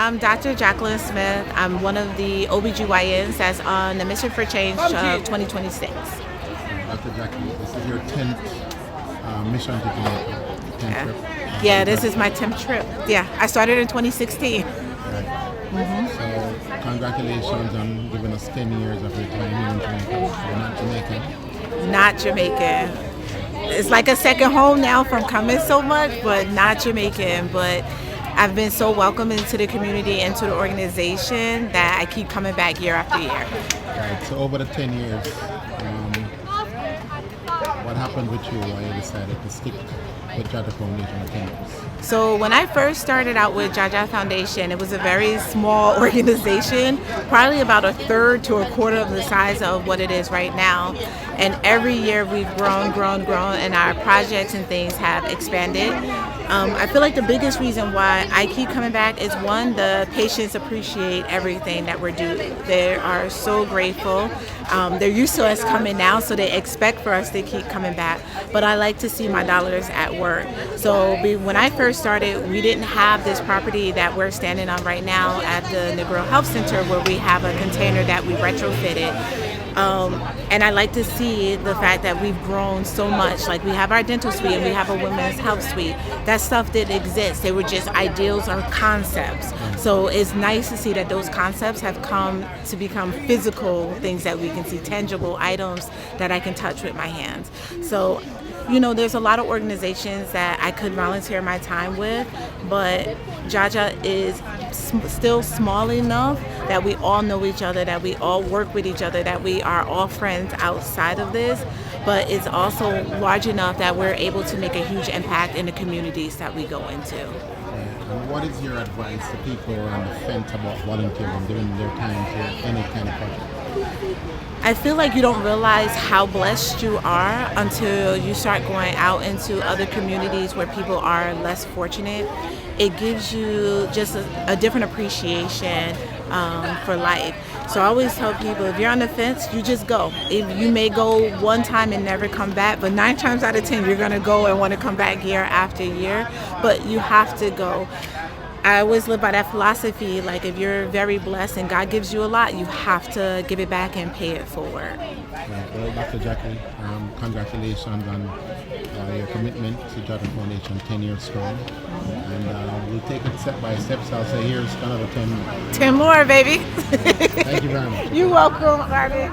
I'm Dr. Jacqueline Smith. I'm one of the OBGYNs that's on the Mission for Change of 2026. Dr. Jackie, this is your 10th mission to Jamaica. 10th trip. Yeah, this is my 10th trip. Yeah, I started in 2016. Right. So congratulations on giving us 10 years of your time here in Jamaica. You're not Jamaican. Not Jamaican. It's like a second home now from coming so much, but not Jamaican. But I've been so welcomed into the community, into the organization, that I keep coming back year after year. Right. So over the 10 years, what happened with you why you decided to stick with JAHJAH Foundation for 10 years? So when I first started out with JAHJAH Foundation, it was a very small organization, probably about a third to a quarter of the size of what it is right now. And every year we've grown, and our projects and things have expanded. I feel like the biggest reason why I keep coming back is, one, the patients appreciate everything that we're doing. They are so grateful. They're used to us coming now, so they expect for us to keep coming back. But I like to see my dollars at work. So when I first started, we didn't have this property that we're standing on right now at the Negro Health Center, where we have a container that we retrofitted. And I like to see the fact that we've grown so much. Like, we have our dental suite and we have a women's health suite. That stuff didn't exist. They were just ideals or concepts. So it's nice to see that those concepts have come to become physical things that we can see, tangible items that I can touch with my hands. So, there's a lot of organizations that I could volunteer my time with, but JAHJAH is still small enough that we all know each other, that we all work with each other, that we are all friends outside of this, but it's also large enough that we're able to make a huge impact in the communities that we go into. And what is your advice to people who are on the fence about volunteering, giving their time to any kind of project? I feel like you don't realize how blessed you are until you start going out into other communities where people are less fortunate. It gives you just a different appreciation for life. So I always tell people, if you're on the fence, you just go. If you may go one time and never come back, but 9 times out of 10, you're going to go and want to come back year after year. But you have to go. I always live by that philosophy, like, if you're very blessed and God gives you a lot, you have to give it back and pay it forward. Right. Well, Dr. Jackie, congratulations on your commitment to JAHJAH Foundation, 10 years strong. And we'll take it step by step, so I'll say here's another 10 more. 10 more, baby. Thank you very much. You're welcome, Marvin.